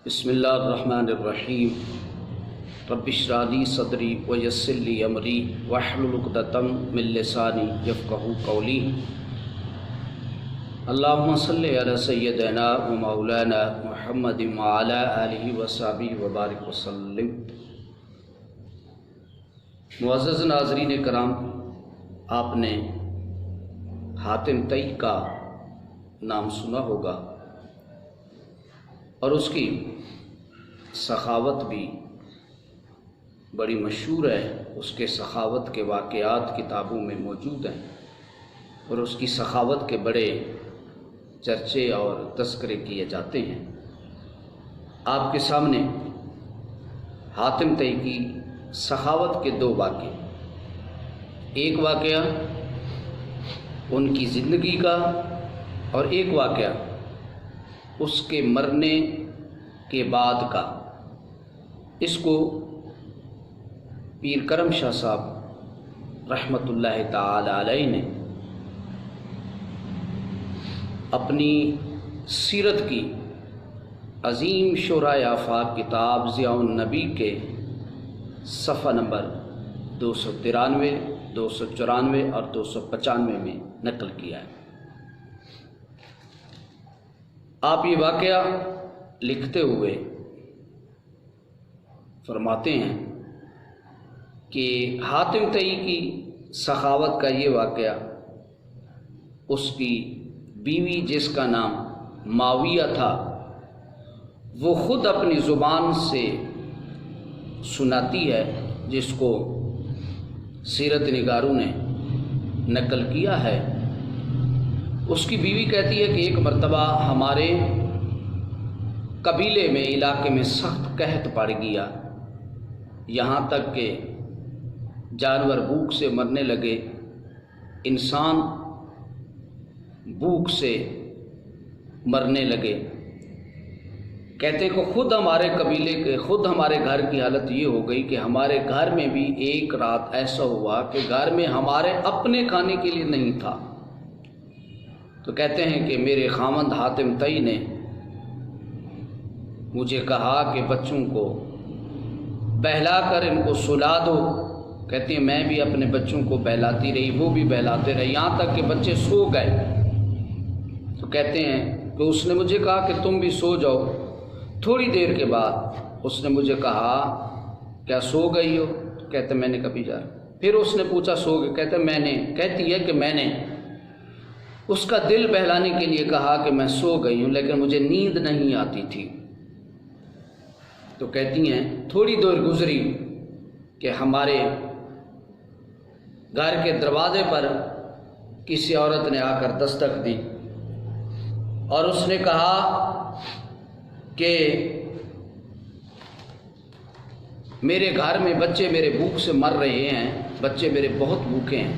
بسم اللہ الرحمن الرحیم رب اشرح لی صدری ویسر لی امری واحلل عقدۃ من لسانی یفقہوا قولی اللہم صلی علی سیدنا و مولانا محمد وعلی آلہ وصحبہ وبارک وسلم۔ معزز ناظرین کرام، آپ نے حاتم طئی کا نام سنا ہوگا اور اس کی سخاوت بھی بڑی مشہور ہے۔ اس کے سخاوت کے واقعات کتابوں میں موجود ہیں اور اس کی سخاوت کے بڑے چرچے اور تذکرے کیے جاتے ہیں۔ آپ کے سامنے حاتم طئی کی سخاوت کے دو واقعے، ایک واقعہ ان کی زندگی کا اور ایک واقعہ اس کے مرنے کے بعد کا۔ اس کو پیر کرم شاہ صاحب رحمۃ اللہ تعالی علیہ نے اپنی سیرت کی عظیم شرح آفاق کتاب ضیاء النبی کے صفحہ نمبر 293، 294 اور 295 میں نقل کیا ہے۔ آپ یہ واقعہ لکھتے ہوئے فرماتے ہیں کہ حاتم طئی کی سخاوت کا یہ واقعہ، اس کی بیوی جس کا نام معاویہ تھا، وہ خود اپنی زبان سے سناتی ہے، جس کو سیرت نگاروں نے نقل کیا ہے۔ اس کی بیوی کہتی ہے کہ ایک مرتبہ ہمارے قبیلے میں، علاقے میں سخت قحط پڑ گیا، یہاں تک کہ جانور بھوک سے مرنے لگے، انسان بھوک سے مرنے لگے۔ کہتے کہ خود ہمارے قبیلے کے، خود ہمارے گھر کی حالت یہ ہو گئی کہ ہمارے گھر میں بھی ایک رات ایسا ہوا کہ گھر میں ہمارے اپنے کھانے کے لیے نہیں تھا۔ تو کہتے ہیں کہ میرے خاوند حاتم طئی نے مجھے کہا کہ بچوں کو بہلا کر ان کو سلا دو۔ کہتے ہیں میں بھی اپنے بچوں کو بہلاتی رہی، وہ بھی بہلاتے رہے، یہاں تک کہ بچے سو گئے۔ تو کہتے ہیں کہ اس نے مجھے کہا کہ تم بھی سو جاؤ۔ تھوڑی دیر کے بعد اس نے مجھے کہا کیا سو گئی ہو؟ کہتے میں نے کبھی جا رہا۔ پھر اس نے پوچھا سو گئے؟ کہتے میں نے، کہتی ہے کہ میں نے اس کا دل بہلانے کے لیے کہا کہ میں سو گئی ہوں، لیکن مجھے نیند نہیں آتی تھی۔ تو کہتی ہیں تھوڑی دیر گزری کہ ہمارے گھر کے دروازے پر کسی عورت نے آ کر دستک دی اور اس نے کہا کہ میرے گھر میں بچے میرے بھوک سے مر رہے ہیں، بچے میرے بہت بھوکے ہیں،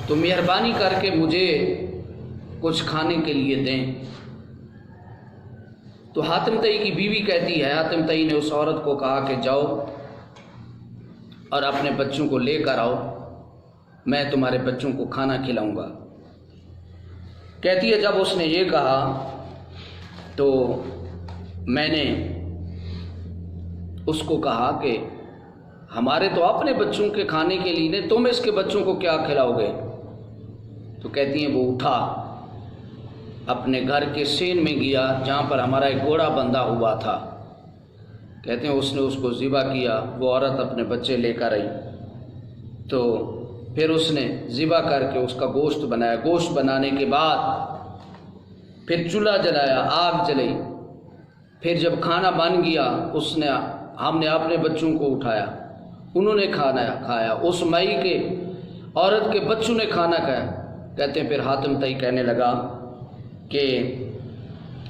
تو مہربانی کر کے مجھے کچھ کھانے کے لیے دیں۔ تو حاتم طئی کی بیوی کہتی ہے، حاتم طئی نے اس عورت کو کہا کہ جاؤ اور اپنے بچوں کو لے کر آؤ، میں تمہارے بچوں کو کھانا کھلاؤں گا۔ کہتی ہے جب اس نے یہ کہا تو میں نے اس کو کہا کہ ہمارے تو اپنے بچوں کے کھانے کے لیے نہیں، تم اس کے بچوں کو کیا کھلاؤ گے؟ تو کہتی ہیں وہ اٹھا، اپنے گھر کے سین میں گیا جہاں پر ہمارا ایک گھوڑا بندھا ہوا تھا۔ کہتے ہیں اس نے اس کو ذبح کیا، وہ عورت اپنے بچے لے کر آئی، تو پھر اس نے ذبح کر کے اس کا گوشت بنایا۔ گوشت بنانے کے بعد پھر چولہا جلایا، آگ جلائی، پھر جب کھانا بن گیا ہم نے اپنے بچوں کو اٹھایا، انہوں نے کھانا کھایا، اس مئی کے عورت کے بچوں نے کھانا کھایا۔ کہتے ہیں پھر حاتم طئی کہنے لگا کہ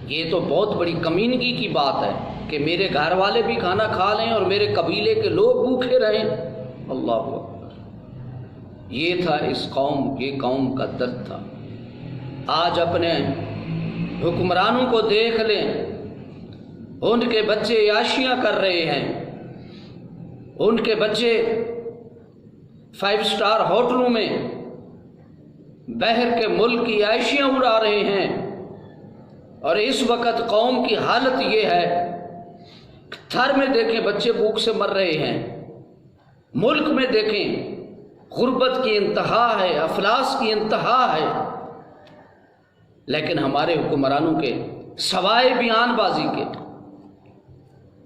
یہ تو بہت بڑی کمینگی کی بات ہے کہ میرے گھر والے بھی کھانا کھا لیں اور میرے قبیلے کے لوگ بھوکے رہیں۔ اللہ اکبر! یہ تھا اس قوم، یہ قوم کا درد تھا۔ آج اپنے حکمرانوں کو دیکھ لیں، ان کے بچے عیاشیاں کر رہے ہیں، ان کے بچے 5 اسٹار ہوٹلوں میں، 'بحر کے ملک' کی عیاشیاں اڑا رہے ہیں، اور اس وقت قوم کی حالت یہ ہے، تھر میں دیکھیں بچے بھوک سے مر رہے ہیں، ملک میں دیکھیں غربت کی انتہا ہے، افلاس کی انتہا ہے، لیکن ہمارے حکمرانوں کے سوائے بیان بازی کے،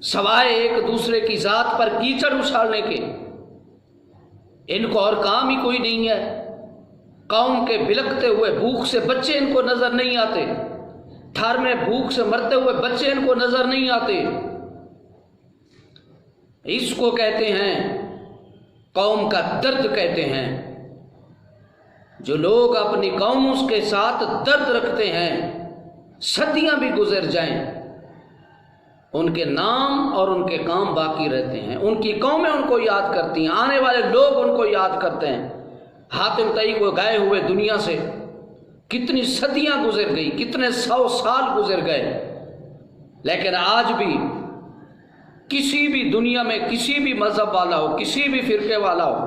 سوائے ایک دوسرے کی ذات پر کیچڑ اچھالنے کے، ان کو اور کام ہی کوئی نہیں ہے۔ قوم کے بلکتے ہوئے بھوک سے بچے ان کو نظر نہیں آتے، تھر میں بھوک سے مرتے ہوئے بچے ان کو نظر نہیں آتے۔ اس کو کہتے ہیں قوم کا درد کہتے ہیں۔ جو لوگ اپنی قوم کے ساتھ درد رکھتے ہیں، صدیاں بھی گزر جائیں، ان کے نام اور ان کے کام باقی رہتے ہیں، ان کی قومیں ان کو یاد کرتی ہیں، آنے والے لوگ ان کو یاد کرتے ہیں۔ حاتم طئی کو گئے ہوئے دنیا سے کتنی صدیاں گزر گئی، کتنے 100 سال گزر گئے، لیکن آج بھی کسی بھی دنیا میں کسی بھی مذہب والا ہو، کسی بھی فرقے والا ہو،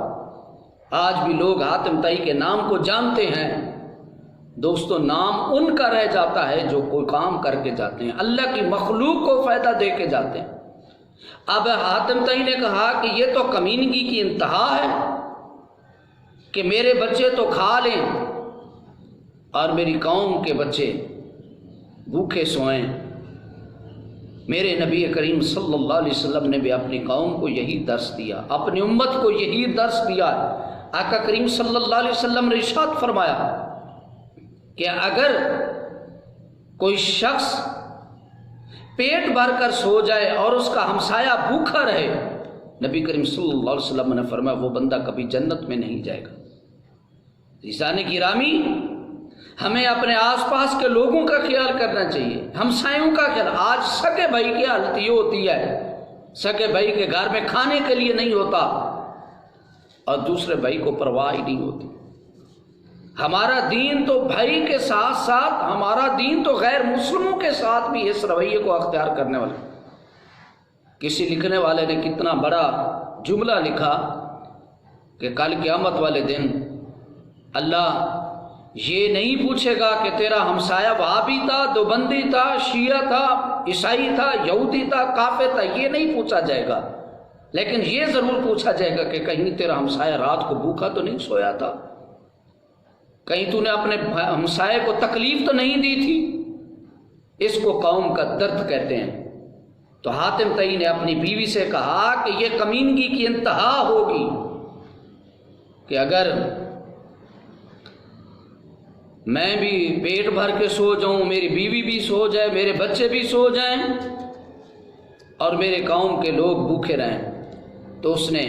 آج بھی لوگ حاتم طئی کے نام کو جانتے ہیں۔ دوستو، نام ان کا رہ جاتا ہے جو کوئی کام کر کے جاتے ہیں، اللہ کی مخلوق کو فائدہ دے کے جاتے ہیں۔ اب حاتم طئی نے کہا کہ یہ تو کمینگی کی انتہا ہے کہ میرے بچے تو کھا لیں اور میری قوم کے بچے بھوکے سوئیں۔ میرے نبی کریم صلی اللہ علیہ وسلم نے بھی اپنی قوم کو یہی درس دیا، اپنی امت کو یہی درس دیا۔ آقا کریم صلی اللہ علیہ وسلم نے ارشاد فرمایا کہ اگر کوئی شخص پیٹ بھر کر سو جائے اور اس کا ہمسایہ بھوکا رہے، نبی کریم صلی اللہ علیہ وسلم نے فرمایا وہ بندہ کبھی جنت میں نہیں جائے گا۔ عزیزان گرامی، ہمیں اپنے آس پاس کے لوگوں کا خیال کرنا چاہیے، ہمسایوں کا خیال۔ آج سگے بھائی کی حالت یہ ہوتی ہے، سگے بھائی کے گھر میں کھانے کے لیے نہیں ہوتا اور دوسرے بھائی کو پرواہ ہی نہیں ہوتی۔ ہمارا دین تو بھائی کے ساتھ ساتھ، ہمارا دین تو غیر مسلموں کے ساتھ بھی اس رویے کو اختیار کرنے والا۔ کسی لکھنے والے نے کتنا بڑا جملہ لکھا کہ کل قیامت والے دن اللہ یہ نہیں پوچھے گا کہ تیرا ہمسایہ وہابی تھا، دیوبندی تھا، شیعہ تھا، عیسائی تھا، یہودی تھا، کافر تھا، یہ نہیں پوچھا جائے گا، لیکن یہ ضرور پوچھا جائے گا کہ کہیں تیرا ہمسایہ رات کو بھوکا تو نہیں سویا تھا، کہیں تو نے اپنے ہمسائے کو تکلیف تو نہیں دی تھی۔ اس کو قوم کا درد کہتے ہیں۔ تو حاتم طئی نے اپنی بیوی سے کہا کہ یہ کمینگی کی انتہا ہوگی کہ اگر میں بھی پیٹ بھر کے سو جاؤں، میری بیوی بھی سو جائے، میرے بچے بھی سو جائیں اور میرے قوم کے لوگ بھوکے رہیں۔ تو اس نے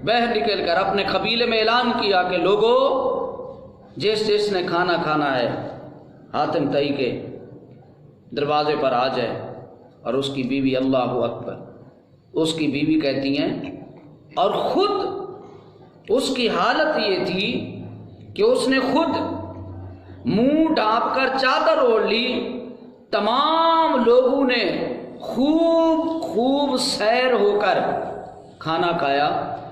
باہر نکل کر اپنے قبیلے میں اعلان کیا کہ لوگوں، جس جس نے کھانا کھانا ہے حاتم طئی کے دروازے پر آ جائے۔ اور اس کی بیوی، اللہ اکبر، اس کی بیوی کہتی ہیں، اور خود اس کی حالت یہ تھی کہ اس نے خود منہ ڈھانپ کر چادر اوڑھ لی۔ تمام لوگوں نے خوب سیر ہو کر کھانا کھایا،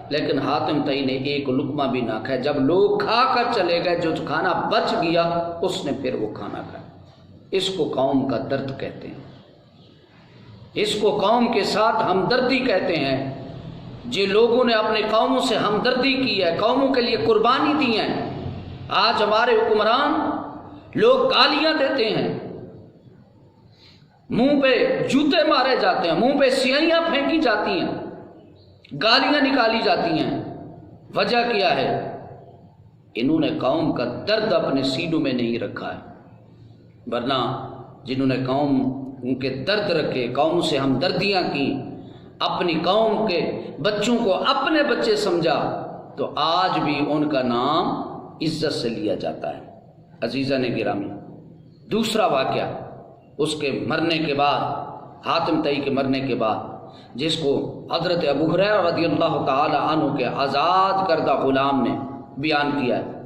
لیکن حاتم طئی نے ایک لقمہ بھی نہ کھایا۔ جب لوگ کھا کر چلے گئے، جو کھانا بچ گیا اس نے پھر وہ کھانا کھایا۔ اس کو قوم کا درد کہتے ہیں، اس کو قوم کے ساتھ ہمدردی کہتے ہیں۔ جن لوگوں نے اپنے قوموں سے ہمدردی کی ہے، قوموں کے لیے قربانی دی ہیں، آج ہمارے حکمران لوگ گالیاں دیتے ہیں، منہ پہ جوتے مارے جاتے ہیں، منہ پہ سیاہیاں پھینکی جاتی ہیں، گالیاں نکالی جاتی ہیں۔ وجہ کیا ہے؟ انہوں نے قوم کا درد اپنے سینوں میں نہیں رکھا ہے، ورنہ جنہوں نے قوم ان کے درد رکھے، قوم سے ہمدردیاں کی، اپنی قوم کے بچوں کو اپنے بچے سمجھا، تو آج بھی ان کا نام عزت سے لیا جاتا ہے۔ عزیزان گرامی، دوسرا واقعہ اس کے مرنے کے بعد، حاتم طئی کے مرنے کے بعد، جس کو حضرت ابو ہریرہ رضی اللہ تعالی عنہ کے آزاد کردہ غلام نے بیان کیا ہے۔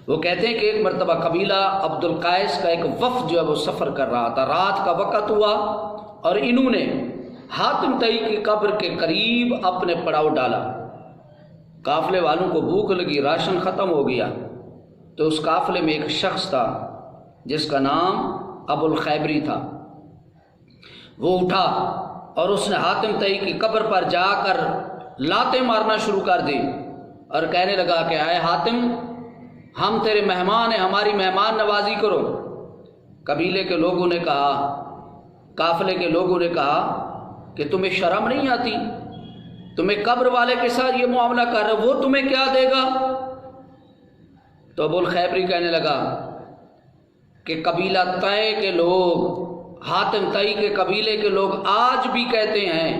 وہ کہتے ہیں کہ ایک مرتبہ قبیلہ عبد القیس کا ایک وفد جو ہے وہ سفر کر رہا تھا، رات کا وقت ہوا اور انہوں نے حاتم طئی کی قبر کے قریب اپنے پڑاؤ ڈالا۔ قافلے والوں کو بھوک لگی، راشن ختم ہو گیا، تو اس قافلے میں ایک شخص تھا جس کا نام ابو الخیبری تھا، وہ اٹھا اور اس نے حاتم تئی کی قبر پر جا کر لاتیں مارنا شروع کر دی اور کہنے لگا کہ اے حاتم، ہم تیرے مہمان ہیں، ہماری مہمان نوازی کرو۔ قبیلے کے لوگوں نے کہا، قافلے کے لوگوں نے کہا کہ تمہیں شرم نہیں آتی؟ تمہیں قبر والے کے ساتھ یہ معاملہ کر رہے، وہ تمہیں کیا دے گا؟ تو ابو الخیبری کہنے لگا کہ قبیلہ طے کے لوگ، حاتم طئی کے قبیلے کے لوگ آج بھی کہتے ہیں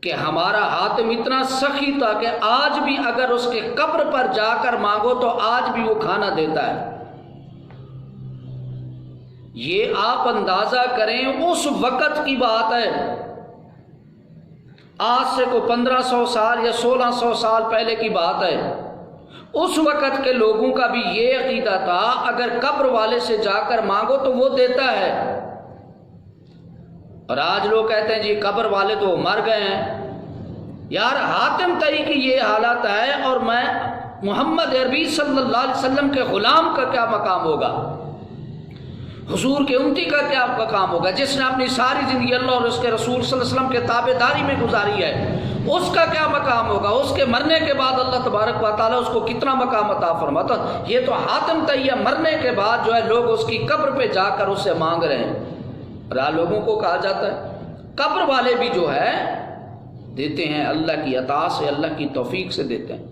کہ ہمارا حاتم اتنا سخی تھا کہ آج بھی اگر اس کے قبر پر جا کر مانگو تو آج بھی وہ کھانا دیتا ہے۔ یہ آپ اندازہ کریں اس وقت کی بات ہے، آج سے کو 1500 سال یا 1600 سال پہلے کی بات ہے۔ اس وقت کے لوگوں کا بھی یہ عقیدہ تھا اگر قبر والے سے جا کر مانگو تو وہ دیتا ہے۔ اور آج لوگ کہتے ہیں جی قبر والے تو مر گئے ہیں۔ یار حاتم طئی کی یہ حالت ہے اور میں محمد عربی صلی اللہ علیہ وسلم کے غلام کا کیا مقام ہوگا، حضور کے امتی کا کیا مقام ہوگا، جس نے اپنی ساری زندگی اللہ اور اس کے رسول صلی اللہ علیہ وسلم کے تابع داری میں گزاری ہے، اس کا کیا مقام ہوگا، اس کے مرنے کے بعد اللہ تبارک و تعالیٰ اس کو کتنا مقام عطا فرماتا۔ یہ تو حاتم طئی مرنے کے بعد جو ہے لوگ اس کی قبر پہ جا کر اس سے مانگ رہے ہیں، اور لوگوں کو کہا جاتا ہے قبر والے بھی جو ہے دیتے ہیں، اللہ کی عطا سے، اللہ کی توفیق سے دیتے ہیں۔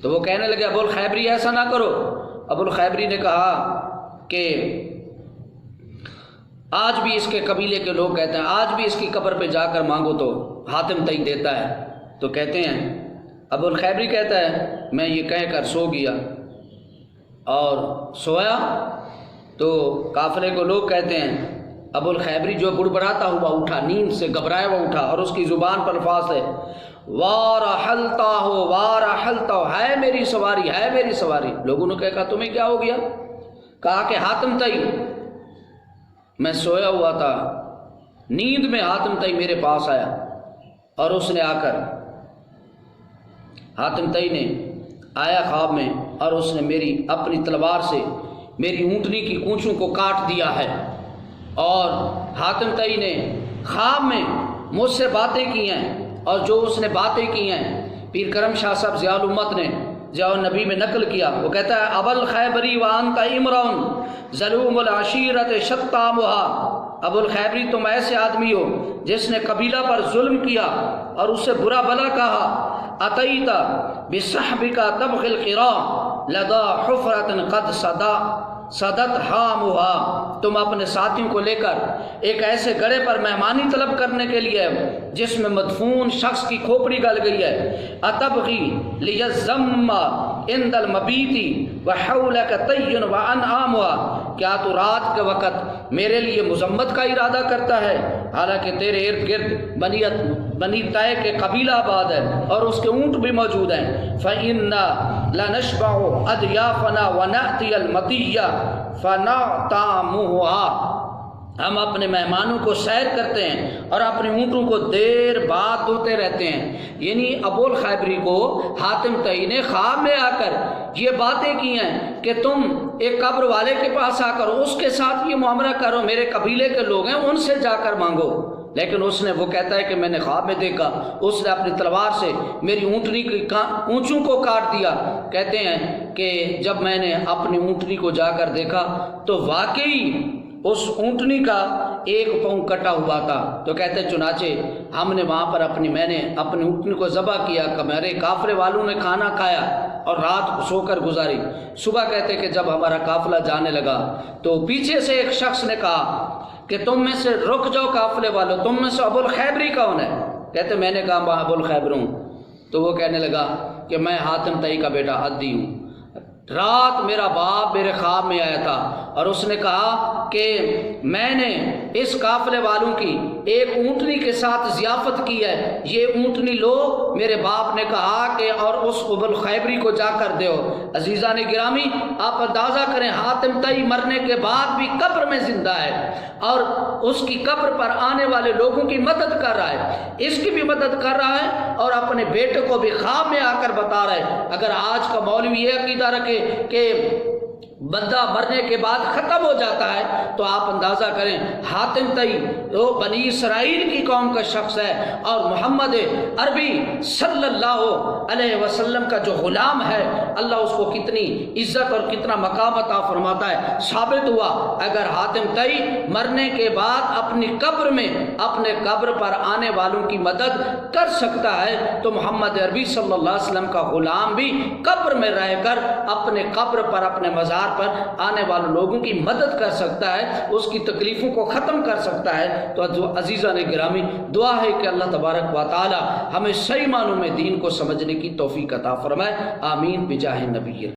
تو وہ کہنے لگے ابو الخیبری ایسا نہ کرو۔ ابو الخیبری نے کہا کہ آج بھی اس کے قبیلے کے لوگ کہتے ہیں آج بھی اس کی قبر پہ جا کر مانگو تو حاتم طئی دیتا ہے۔ تو کہتے ہیں ابو الخیبری کہتا ہے میں یہ کہہ کر سو گیا، اور سویا تو قافلے کو لوگ کہتے ہیں ابو الخیبری جو بڑبڑاتا ہوا اٹھا، نیند سے گھبرایا ہوا اٹھا، اور اس کی زبان پر الفاظ ہے وارحلتا ہو وارحلتا ہو، ہے میری سواری ہے میری سواری۔ لوگوں نے کہا تمہیں کیا ہو گیا؟ کہا کہ حاتم طئی، میں سویا ہوا تھا، نیند میں حاتم طئی میرے پاس آیا، اور اس نے آ کر حاتم طئی نے آیا خواب میں، اور اس نے میری اپنی تلوار سے میری اونٹنی کی کونچوں کو کاٹ دیا ہے۔ اور حاتم طئی نے خواب میں مجھ سے باتیں کی ہیں، اور جو اس نے باتیں کی ہیں پیر کرم شاہ صاحب ضیاء الامت نے ضیاء النبی میں نقل کیا۔ وہ کہتا ہے ابو الخیبری وانت امرؤ ظلوم العشیرۃ شتامھا، ابو الخیبری تم ایسے آدمی ہو جس نے قبیلہ پر ظلم کیا اور اسے برا بھلا کہا۔ اتیت بصحبک تبغی القرا لدى حفرۃ قد صدت حامھا، تم اپنے ساتھیوں کو لے کر ایک ایسے گڑھے پر مہمانی طلب کرنے کے لیے جس میں مدفون شخص کی کھوپڑی گل گئی ہے۔ اتبغی لیزم عند المبیت وحولک طی وانعامھا، کیا تو رات کے وقت میرے لیے مذمت کا ارادہ کرتا ہے حالانکہ تیرے ارد گرد بنی طے کے قبیلہ آباد ہے اور اس کے اونٹ بھی موجود ہیں۔ فَإِنَّا لَنَشْبَعُ أَضْيَافَنَا وَنَأْتِيَ الْمَطِيَّ فَنَعْتَامُهَا، ہم اپنے مہمانوں کو سیر کرتے ہیں اور اپنے اونٹوں کو دیر بعد دھوتے رہتے ہیں۔ یعنی ابو الخیبری کو حاتم طئی نے خواب میں آ کر یہ باتیں کی ہیں کہ تم ایک قبر والے کے پاس آ کر اس کے ساتھ یہ معاملہ کرو، میرے قبیلے کے لوگ ہیں ان سے جا کر مانگو۔ لیکن اس نے، وہ کہتا ہے کہ میں نے خواب میں دیکھا اس نے اپنی تلوار سے میری اونٹنی کی اونچوں کو کاٹ دیا۔ کہتے ہیں کہ جب میں نے اپنی اونٹنی کو جا کر دیکھا تو واقعی اس اونٹنی کا ایک پاؤں کٹا ہوا تھا۔ تو کہتے چنانچہ ہم نے وہاں پر میں نے اپنی اونٹنی کو ذبح کیا، میرے قافلے والوں نے کھانا کھایا اور رات کو سو کر گزاری۔ صبح کہتے کہ جب ہمارا قافلہ جانے لگا تو پیچھے سے ایک شخص نے کہا کہ تم میں سے رک جاؤ قافلے والوں، تم میں سے ابو الخیبری کون ہے؟ کہتے میں نے کہا میں ابو الخیبر ہوں۔ تو وہ کہنے لگا کہ میں حاتم طئی کا بیٹا عدی ہوں، رات میرا باپ میرے خواب میں آیا تھا اور اس نے کہا کہ میں نے اس قافلے والوں کی ایک اونٹنی کے ساتھ ضیافت کی ہے، یہ اونٹنی لو۔ میرے باپ نے کہا کہ اور اس ابو الخیبری کو جا کر دو۔ عزیزان گرامی، آپ اندازہ کریں حاتم طئی مرنے کے بعد بھی قبر میں زندہ ہے اور اس کی قبر پر آنے والے لوگوں کی مدد کر رہا ہے، اس کی بھی مدد کر رہا ہے اور اپنے بیٹے کو بھی خواب میں آ کر بتا رہا ہے۔ اگر آج کا مولوی یہ عقیدہ رکھے کہ بندہ مرنے کے بعد ختم ہو جاتا ہے تو آپ اندازہ کریں حاتم طئی وہ بنی اسرائیل کی قوم کا شخص ہے اور محمد عربی صلی اللہ علیہ وسلم کا جو غلام ہے اللہ اس کو کتنی عزت اور کتنا مقام عطا فرماتا ہے۔ ثابت ہوا اگر حاتم طئی مرنے کے بعد اپنی قبر میں اپنے قبر پر آنے والوں کی مدد کر سکتا ہے تو محمد عربی صلی اللہ علیہ وسلم کا غلام بھی قبر میں رہ کر اپنے قبر پر اپنے مزار پر آنے والے لوگوں کی مدد کر سکتا ہے، اس کی تکلیفوں کو ختم کر سکتا ہے۔ تو عزیزان گرامی، دعا ہے کہ اللہ تبارک و تعالی ہمیں صحیح معنوں میں دین کو سمجھنے کی توفیق عطا فرمائے۔ آمین بجاہ نبی۔